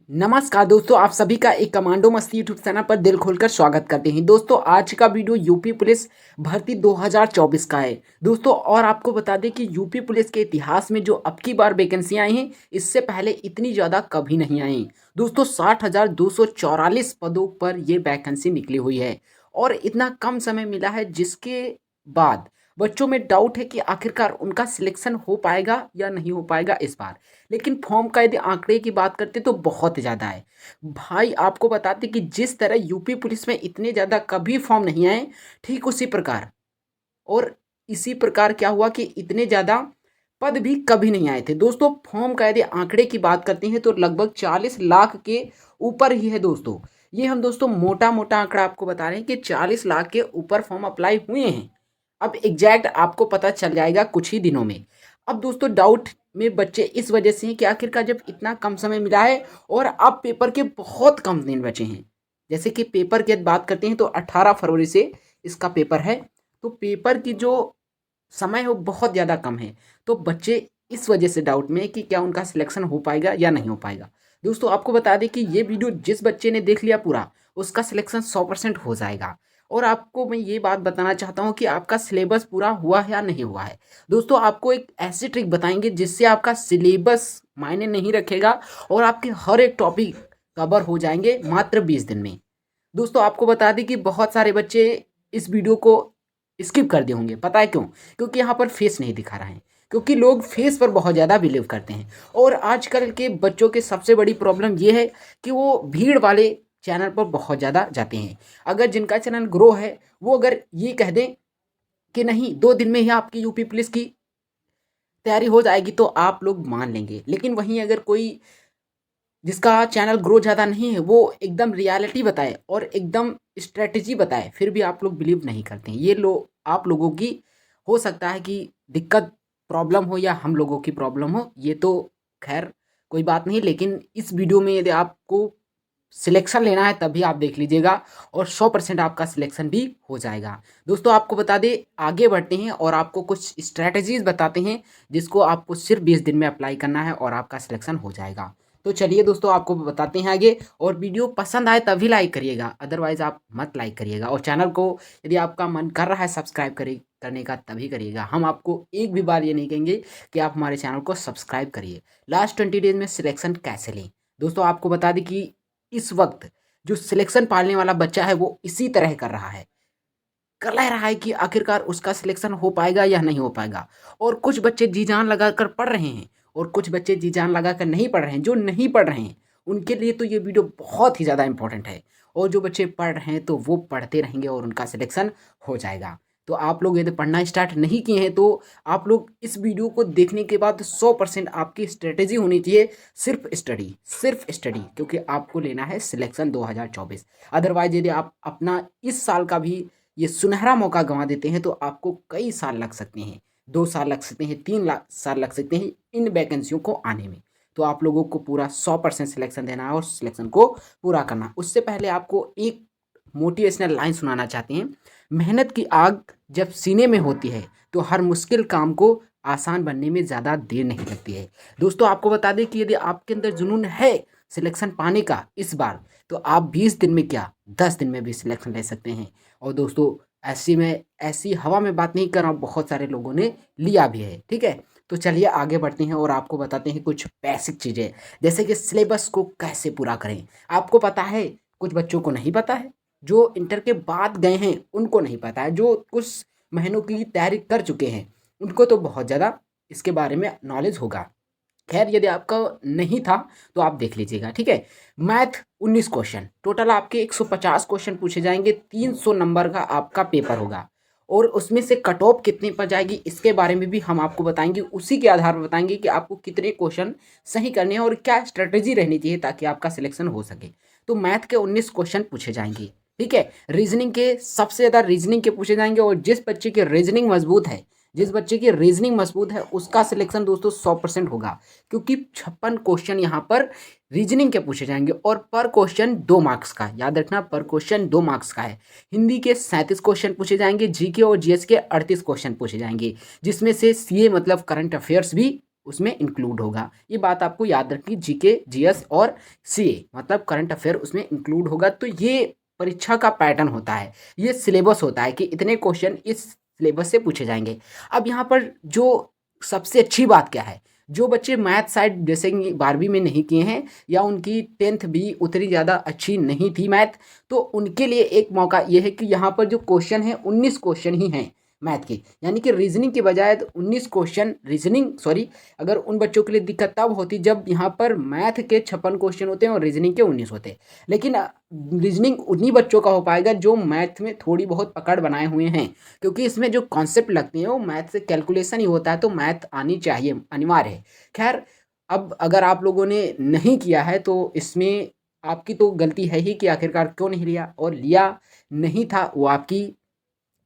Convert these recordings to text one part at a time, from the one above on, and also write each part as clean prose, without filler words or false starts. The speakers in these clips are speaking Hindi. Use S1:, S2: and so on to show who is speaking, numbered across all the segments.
S1: नमस्कार दोस्तों, आप सभी का एक कमांडो मस्ती यूट्यूब चैनल पर दिल खोलकर स्वागत करते हैं। दोस्तों, आज का वीडियो यूपी पुलिस भर्ती 2024 का है। दोस्तों, और आपको बता दें कि यूपी पुलिस के इतिहास में जो अब की बार वैकेंसियां आई हैं, इससे पहले इतनी ज़्यादा कभी नहीं आई। दोस्तों, 60,244 पदों पर ये वैकेंसी निकली हुई है और इतना कम समय मिला है, जिसके बाद बच्चों में डाउट है कि आखिरकार उनका सिलेक्शन हो पाएगा या नहीं हो पाएगा इस बार। लेकिन फॉर्म का यदि आंकड़े की बात करते तो बहुत ज़्यादा है। भाई, आपको बताते कि जिस तरह यूपी पुलिस में इतने ज़्यादा कभी फॉर्म नहीं आए, ठीक उसी प्रकार और इसी प्रकार क्या हुआ कि इतने ज़्यादा पद भी कभी नहीं आए थे। दोस्तों, फॉर्म का यदि आंकड़े की बात करते हैं तो लगभग 40 लाख के ऊपर ही है। दोस्तों, ये हम दोस्तों मोटा मोटा आंकड़ा आपको बता रहे हैं कि 40 लाख के ऊपर फॉर्म अप्लाई हुए हैं। अब एग्जैक्ट आपको पता चल जाएगा कुछ ही दिनों में। अब दोस्तों, डाउट में बच्चे इस वजह से हैं कि आखिरकार जब इतना कम समय मिला है और अब पेपर के बहुत कम दिन बचे हैं। जैसे कि पेपर की बात करते हैं तो 18 फरवरी से इसका पेपर है। तो पेपर की जो समय है वो बहुत ज़्यादा कम है। तो बच्चे इस वजह से डाउट में है कि क्या उनका सिलेक्शन हो पाएगा या नहीं हो पाएगा। दोस्तों, आपको बता दें कि ये वीडियो जिस बच्चे ने देख लिया पूरा, उसका सिलेक्शन 100% हो जाएगा। और आपको मैं ये बात बताना चाहता हूँ कि आपका सिलेबस पूरा हुआ है या नहीं हुआ है। दोस्तों, आपको एक ऐसी ट्रिक बताएंगे जिससे आपका सिलेबस मायने नहीं रखेगा और आपके हर एक टॉपिक कवर हो जाएंगे मात्र 20 दिन में। दोस्तों, आपको बता दें कि बहुत सारे बच्चे इस वीडियो को स्किप कर दिए होंगे। पता है क्यों? क्योंकि यहाँ पर फेस नहीं दिखा रहा है, क्योंकि लोग फेस पर बहुत ज़्यादा बिलीव करते हैं। और आजकल के बच्चों के सबसे बड़ी प्रॉब्लम ये है कि वो भीड़ वाले चैनल पर बहुत ज़्यादा जाते हैं। अगर जिनका चैनल ग्रो है, वो अगर ये कह दें कि नहीं 2 दिन में ही आपकी यूपी पुलिस की तैयारी हो जाएगी, तो आप लोग मान लेंगे। लेकिन वहीं अगर कोई जिसका चैनल ग्रो ज़्यादा नहीं है, वो एकदम रियलिटी बताए और एकदम स्ट्रेटजी बताए, फिर भी आप लोग बिलीव नहीं करते हैं। ये आप लोगों की हो सकता है कि दिक्कत प्रॉब्लम हो या हम लोगों की प्रॉब्लम हो, ये तो खैर कोई बात नहीं। लेकिन इस वीडियो में यदि आपको सिलेक्शन लेना है तभी आप देख लीजिएगा और 100% आपका सिलेक्शन भी हो जाएगा। दोस्तों, आपको बता दें, आगे बढ़ते हैं और आपको कुछ स्ट्रैटेजीज बताते हैं जिसको आपको सिर्फ 20 दिन में अप्लाई करना है और आपका सिलेक्शन हो जाएगा। तो चलिए दोस्तों, आपको बताते हैं आगे। और वीडियो पसंद आए तभी लाइक करिएगा, अदरवाइज आप मत लाइक करिएगा। और चैनल को यदि आपका मन कर रहा है सब्सक्राइब करने का तभी करिएगा। हम आपको एक भी बार ये नहीं कहेंगे कि आप हमारे चैनल को सब्सक्राइब करिए। लास्ट 20 डेज में सिलेक्शन कैसे लें? दोस्तों, आपको बता दें कि इस वक्त जो सिलेक्शन पालने वाला बच्चा है वो इसी तरह कर रहा है, कर रहा है कि आखिरकार उसका सिलेक्शन हो पाएगा या नहीं हो पाएगा। और कुछ बच्चे जी जान लगाकर पढ़ रहे हैं और कुछ बच्चे जी जान लगाकर नहीं पढ़ रहे हैं। जो नहीं पढ़ रहे हैं उनके लिए तो ये वीडियो बहुत ही ज़्यादा इंपॉर्टेंट है, और जो बच्चे पढ़ रहे हैं तो वो पढ़ते रहेंगे और उनका सिलेक्शन हो जाएगा। तो आप लोग यदि पढ़ना स्टार्ट नहीं किए हैं तो आप लोग इस वीडियो को देखने के बाद 100% आपकी स्ट्रेटेजी होनी चाहिए सिर्फ स्टडी, क्योंकि आपको लेना है सिलेक्शन 2024। अदरवाइज यदि आप अपना इस साल का भी ये सुनहरा मौका गंवा देते हैं तो आपको कई साल लग सकते हैं। 2 साल लग सकते हैं, 3 साल लग सकते हैं इन वैकेंसियों को आने में। तो आप लोगों को पूरा 100% सिलेक्शन देना है और सिलेक्शन को पूरा करना। उससे पहले आपको एक मोटिवेशनल लाइन सुनाना चाहते हैं। मेहनत की आग जब सीने में होती है तो हर मुश्किल काम को आसान बनने में ज़्यादा देर नहीं लगती है। दोस्तों, आपको बता दें कि यदि आपके अंदर जुनून है सिलेक्शन पाने का इस बार, तो आप 20 दिन में क्या 10 दिन में भी सिलेक्शन ले सकते हैं। और दोस्तों, ऐसी हवा में बात नहीं कर रहा हूँ, बहुत सारे लोगों ने लिया भी है। ठीक है, तो चलिए आगे बढ़ते हैं और आपको बताते हैं कुछ बेसिक चीज़ें, जैसे कि सिलेबस को कैसे पूरा करें। आपको पता है, कुछ बच्चों को नहीं पता है, जो इंटर के बाद गए हैं उनको नहीं पता है, जो कुछ महीनों की तैयारी कर चुके हैं उनको तो बहुत ज़्यादा इसके बारे में नॉलेज होगा। खैर, यदि आपका नहीं था तो आप देख लीजिएगा। ठीक है, मैथ 19 क्वेश्चन, टोटल आपके 150 क्वेश्चन पूछे जाएंगे, 300 नंबर का आपका पेपर होगा। और उसमें से कट ऑफ कितने पर जाएगी इसके बारे में भी हम आपको बताएंगे। उसी के आधार पर बताएंगे कि आपको कितने क्वेश्चन सही करने हैं और क्या स्ट्रेटेजी रहनी चाहिए ताकि आपका सिलेक्शन हो सके। तो मैथ के 19 क्वेश्चन पूछे जाएंगे। ठीक है, रीजनिंग के सबसे ज़्यादा रीजनिंग के पूछे जाएंगे, और जिस बच्चे की रीजनिंग मजबूत है उसका सिलेक्शन दोस्तों 100% होगा, क्योंकि 56 क्वेश्चन यहाँ पर रीजनिंग के पूछे जाएंगे और पर क्वेश्चन 2 मार्क्स का। याद रखना, पर क्वेश्चन 2 मार्क्स का है। हिंदी के 37 क्वेश्चन पूछे जाएंगे, जीके और जीएस के 38 क्वेश्चन पूछे जाएंगे, जिसमें से सीए मतलब करंट अफेयर्स भी उसमें इंक्लूड होगा। ये बात आपको याद रखनी, जीके, जीएस और सीए मतलब करंट अफेयर उसमें इंक्लूड होगा। तो ये परीक्षा का पैटर्न होता है, ये सिलेबस होता है कि इतने क्वेश्चन इस सिलेबस से पूछे जाएंगे। अब यहाँ पर जो सबसे अच्छी बात क्या है, जो बच्चे मैथ साइड जैसे कि 12वीं में नहीं किए हैं या उनकी 10th भी उतनी ज़्यादा अच्छी नहीं थी मैथ, तो उनके लिए एक मौका ये है कि यहाँ पर जो क्वेश्चन है 19 क्वेश्चन ही हैं मैथ के, यानी कि रीजनिंग के बजाय 19 क्वेश्चन रीजनिंग, सॉरी, अगर उन बच्चों के लिए दिक्कत तब होती जब यहाँ पर मैथ के 56 क्वेश्चन होते हैं और रीजनिंग के 19 होते हैं। लेकिन रीजनिंग उन्हीं बच्चों का हो पाएगा जो मैथ में थोड़ी बहुत पकड़ बनाए हुए हैं, क्योंकि इसमें जो कॉन्सेप्ट लगते हैं वो मैथ से कैलकुलेशन ही होता है, तो मैथ आनी चाहिए, अनिवार्य है। खैर, अब अगर आप लोगों ने नहीं किया है तो इसमें आपकी तो गलती है ही कि आखिरकार क्यों नहीं लिया, और लिया नहीं था वो आपकी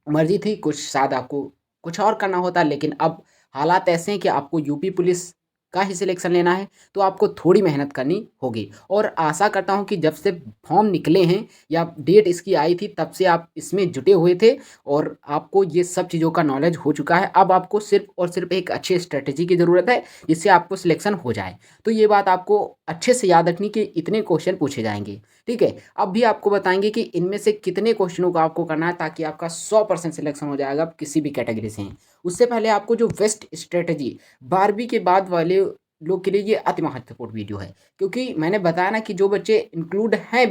S1: मर्जी थी, कुछ शायद आपको कुछ और करना होता, लेकिन अब हालात ऐसे हैं कि आपको यूपी पुलिस का ही सिलेक्शन लेना है, तो आपको थोड़ी मेहनत करनी होगी। और आशा करता हूं कि जब से फॉर्म निकले हैं या डेट इसकी आई थी तब से आप इसमें जुटे हुए थे और आपको ये सब चीज़ों का नॉलेज हो चुका है। अब आपको सिर्फ और सिर्फ एक अच्छी स्ट्रेटेजी की ज़रूरत है जिससे आपको सिलेक्शन हो जाए। तो ये बात आपको अच्छे से याद रखनी कि इतने क्वेश्चन पूछे जाएंगे, ठीक है। अब भी आपको बताएंगे कि इनमें से कितने क्वेश्चनों को आपको करना है ताकि आपका 100% सिलेक्शन हो जाएगा किसी भी कैटेगरी से हैं। उससे पहले आपको जो बेस्ट स्ट्रेटजी 12वीं के बाद वाले लोग के लिए ये अति महत्वपूर्ण वीडियो है, क्योंकि मैंने बताया ना कि जो बच्चे इंक्लूड हैं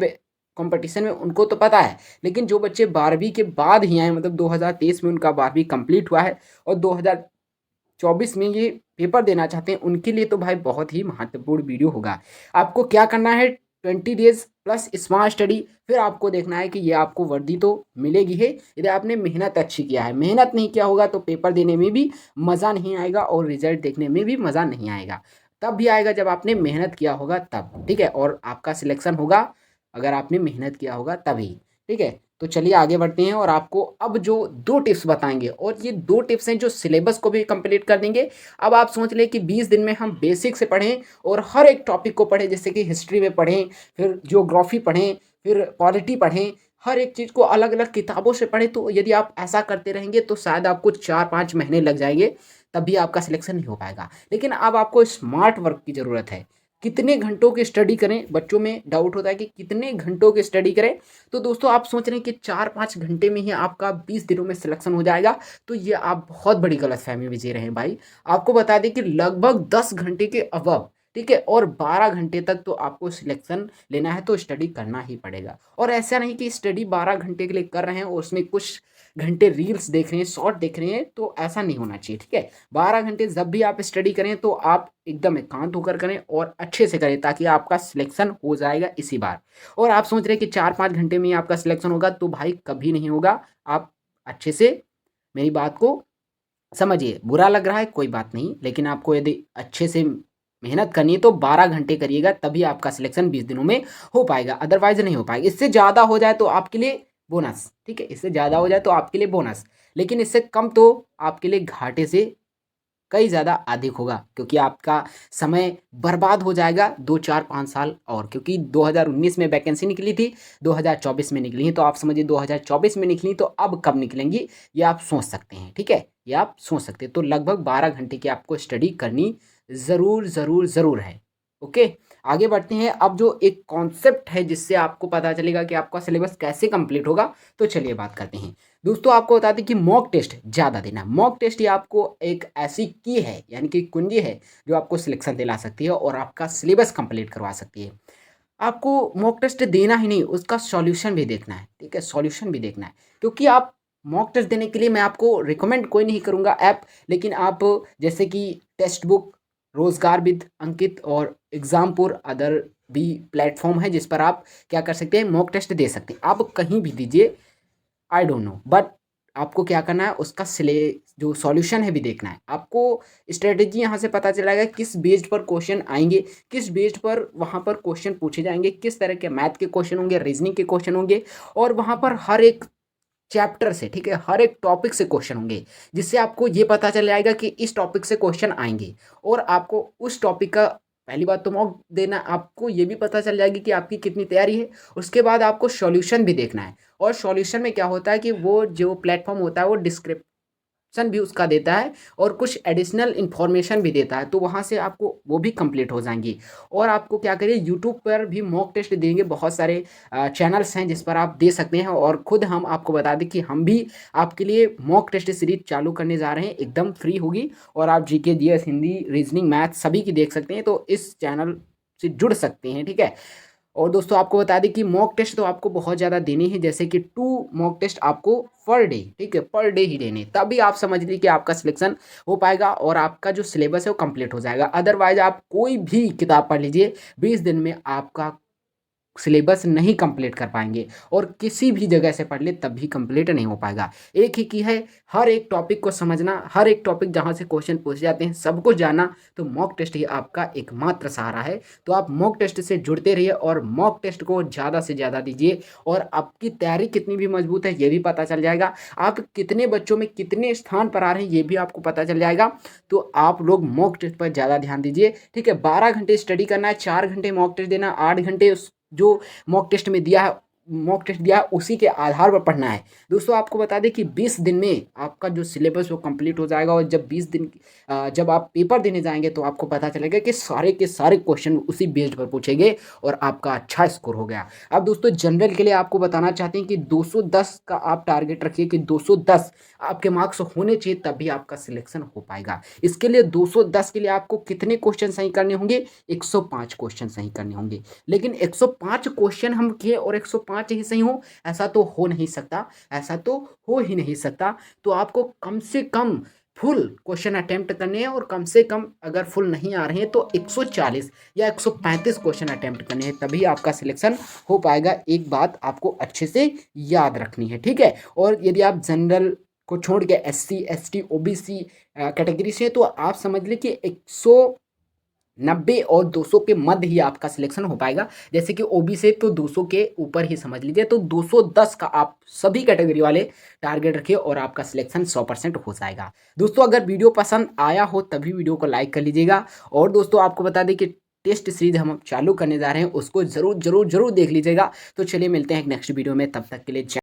S1: कंपटीशन में उनको तो पता है, लेकिन जो बच्चे 12वीं के बाद ही आए, मतलब 2023 में उनका 12वीं कंप्लीट हुआ है और 2024 में ये पेपर देना चाहते हैं, उनके लिए तो भाई बहुत ही महत्वपूर्ण वीडियो होगा। आपको क्या करना है, 20 डेज प्लस स्मार्ट स्टडी, फिर आपको देखना है कि ये आपको वर्दी तो मिलेगी है यदि आपने मेहनत अच्छी किया है। मेहनत नहीं किया होगा तो पेपर देने में भी मज़ा नहीं आएगा और रिजल्ट देखने में भी मज़ा नहीं आएगा। तब भी आएगा जब आपने मेहनत किया होगा तब, ठीक है, और आपका सिलेक्शन होगा अगर आपने मेहनत किया होगा तभी, ठीक है। तो चलिए आगे बढ़ते हैं और आपको अब जो 2 टिप्स बताएंगे, और ये 2 टिप्स हैं जो सिलेबस को भी कंप्लीट कर देंगे। अब आप सोच लें कि 20 दिन में हम बेसिक से पढ़ें और हर एक टॉपिक को पढ़ें, जैसे कि हिस्ट्री में पढ़ें, फिर ज्योग्राफी पढ़ें, फिर पॉलिटी पढ़ें, हर एक चीज़ को अलग अलग किताबों से पढ़ें। तो यदि आप ऐसा करते रहेंगे तो शायद आपको 4-5 महीने लग जाएंगे, तब भी आपका सिलेक्शन नहीं हो पाएगा। लेकिन अब आपको स्मार्ट वर्क की ज़रूरत है। कितने घंटों की स्टडी करें, बच्चों में डाउट होता है कि कितने घंटों की स्टडी करें। तो दोस्तों आप सोच रहे हैं कि 4-5 घंटे में ही आपका 20 दिनों में सिलेक्शन हो जाएगा, तो ये आप बहुत बड़ी गलतफहमी में जी रहे हैं भाई। आपको बता दें कि लगभग 10 घंटे के अबव, ठीक है, और 12 घंटे तक तो आपको सिलेक्शन लेना है तो स्टडी करना ही पड़ेगा। और ऐसा नहीं कि स्टडी 12 घंटे के लिए कर रहे हैं और उसमें कुछ घंटे रील्स देख रहे हैं, शॉर्ट देख रहे हैं, तो ऐसा नहीं होना चाहिए, ठीक है। 12 घंटे जब भी आप स्टडी करें तो आप एकदम एकांत होकर करें और अच्छे से करें, ताकि आपका सिलेक्शन हो जाएगा इसी बार। और आप सोच रहे हैं कि 4-5 घंटे में ही आपका सिलेक्शन होगा, तो भाई कभी नहीं होगा। आप अच्छे से मेरी बात को समझिए, बुरा लग रहा है कोई बात नहीं, लेकिन आपको यदि अच्छे से मेहनत करनी है तो 12 घंटे करिएगा, तभी आपका सिलेक्शन 20 दिनों में हो पाएगा, अदरवाइज नहीं हो पाएगा। इससे ज़्यादा हो जाए तो आपके लिए बोनस, ठीक है, इससे ज़्यादा हो जाए तो आपके लिए बोनस, लेकिन इससे कम तो आपके लिए घाटे से कई ज़्यादा अधिक होगा, क्योंकि आपका समय बर्बाद हो जाएगा 2-4-5 साल और, क्योंकि 2019 में वैकेंसी निकली थी, 2024 में निकली है, तो आप समझिए 2024 में निकली तो अब कब निकलेंगी ये आप सोच सकते हैं, ठीक है, ये आप सोच सकते हैं। तो लगभग 12 घंटे की आपको स्टडी करनी ज़रूर ज़रूर ज़रूर है। ओके, आगे बढ़ते हैं। अब जो एक कॉन्सेप्ट है जिससे आपको पता चलेगा कि आपका सिलेबस कैसे कंप्लीट होगा, तो चलिए बात करते हैं। दोस्तों आपको बता दें कि मॉक टेस्ट ज़्यादा देना। मॉक टेस्ट ये आपको एक ऐसी की है, यानी कि कुंजी है, जो आपको सिलेक्शन दिला सकती है और आपका सिलेबस कंप्लीट करवा सकती है। आपको मॉक टेस्ट देना ही नहीं, उसका सॉल्यूशन भी देखना है, ठीक है, सॉल्यूशन भी देखना है, क्योंकि आप मॉक टेस्ट देने के लिए मैं आपको रिकमेंड कोई नहीं करूँगा ऐप, लेकिन आप जैसे कि टेक्स्ट बुक, रोजगार विद अंकित और एग्जामपुर, अदर भी प्लेटफॉर्म है जिस पर आप क्या कर सकते हैं, मॉक टेस्ट दे सकते हैं। आप कहीं भी दीजिए, आई डोंट नो, बट आपको क्या करना है, उसका सिले जो सॉल्यूशन है भी देखना है। आपको स्ट्रेटेजी यहाँ से पता चलेगा किस बेस्ड पर क्वेश्चन आएंगे, किस बेस्ड पर वहाँ पर क्वेश्चन पूछे जाएंगे, किस तरह के मैथ के क्वेश्चन होंगे, रीजनिंग के क्वेश्चन होंगे, और वहाँ पर हर एक चैप्टर से, ठीक है, हर एक टॉपिक से क्वेश्चन होंगे, जिससे आपको ये पता चल जाएगा कि इस टॉपिक से क्वेश्चन आएंगे, और आपको उस टॉपिक का पहली बात तो मॉक देना, आपको ये भी पता चल जाएगी कि आपकी कितनी तैयारी है। उसके बाद आपको सॉल्यूशन भी देखना है, और सॉल्यूशन में क्या होता है कि वो जो प्लेटफॉर्म होता है वो भी उसका देता है और कुछ एडिशनल इन्फॉर्मेशन भी देता है, तो वहाँ से आपको वो भी कंप्लीट हो जाएंगी। और आपको क्या करिए, यूट्यूब पर भी मॉक टेस्ट देंगे, बहुत सारे चैनल्स हैं जिस पर आप दे सकते हैं। और खुद हम आपको बता दें कि हम भी आपके लिए मॉक टेस्ट सीरीज चालू करने जा रहे हैं, एकदम फ्री होगी। और आप GK, GS, Hindi, reasoning, math सभी की देख सकते हैं, तो इस चैनल से जुड़ सकते हैं, ठीक है। और दोस्तों आपको बता दें कि मॉक टेस्ट तो आपको बहुत ज़्यादा देने हैं, जैसे कि 2 मॉक टेस्ट आपको पर डे, ठीक है, पर डे ही देने, तभी आप समझ लीजिए कि आपका सिलेक्शन हो पाएगा और आपका जो सिलेबस है वो कंप्लीट हो जाएगा। अदरवाइज आप कोई भी किताब पढ़ लीजिए, 20 दिन में आपका सिलेबस नहीं कंप्लीट कर पाएंगे। और किसी भी जगह से पढ़ ले तब भी कंप्लीट नहीं हो पाएगा। एक ही की है, हर एक टॉपिक को समझना, हर एक टॉपिक जहाँ से क्वेश्चन पूछे जाते हैं सब कुछ जानना, तो मॉक टेस्ट ही आपका एकमात्र सहारा है। तो आप मॉक टेस्ट से जुड़ते रहिए और मॉक टेस्ट को ज़्यादा से ज़्यादा दीजिए, और आपकी तैयारी कितनी भी मजबूत है ये भी पता चल जाएगा। आप कितने बच्चों में कितने स्थान पर आ रहे हैं ये भी आपको पता चल जाएगा। तो आप लोग मॉक टेस्ट पर ज़्यादा ध्यान दीजिए, ठीक है। 12 घंटे स्टडी करना है, 4 घंटे मॉक टेस्ट देना, 8 घंटे जो मॉक टेस्ट दिया है उसी के आधार पर पढ़ना है। दोस्तों आपको बता दें कि 20 दिन में आपका जो सिलेबस वो कंप्लीट हो जाएगा। और जब 20 दिन जब आप पेपर देने जाएंगे तो आपको पता चलेगा कि सारे के सारे क्वेश्चन उसी बेस्ड पर पूछेंगे और आपका अच्छा स्कोर हो गया। अब दोस्तों जनरल के लिए आपको बताना चाहते हैं कि 210 का आप टारगेट रखिए, कि 210 आपके मार्क्स होने चाहिए, तभी आपका सिलेक्शन हो पाएगा। इसके लिए 210 के लिए आपको कितने क्वेश्चन सही करने होंगे? 105 क्वेश्चन सही करने होंगे। लेकिन 105 क्वेश्चन हम किए और 105 ही सही हो, ऐसा तो हो नहीं सकता, ऐसा तो हो ही नहीं सकता। तो आपको कम से कम फुल क्वेश्चन अटेम्प्ट करने हैं, और कम से कम अगर फुल नहीं आ रहे हैं तो 140 या 135 क्वेश्चन अटेम्प्ट करने हैं, तभी आपका सिलेक्शन हो पाएगा। एक बात आपको अच्छे से याद रखनी है, ठीक है। और यदि आप जनरल को छोड़ के SC ST OBC कैटेगरी से, तो आप समझ लें कि 190 और 200 के मध्य ही आपका सिलेक्शन हो पाएगा। जैसे कि OBC से तो 200 के ऊपर ही समझ लीजिए, तो 210 का आप सभी कैटेगरी वाले टारगेट रखिए और आपका सिलेक्शन 100% हो जाएगा। दोस्तों अगर वीडियो पसंद आया हो तभी वीडियो को लाइक कर लीजिएगा। और दोस्तों आपको बता दें कि टेस्ट सीरीज हम चालू करने जा रहे हैं, उसको जरूर जरूर जरूर देख लीजिएगा। तो चलिए मिलते हैं एक नेक्स्ट वीडियो में, तब तक के लिए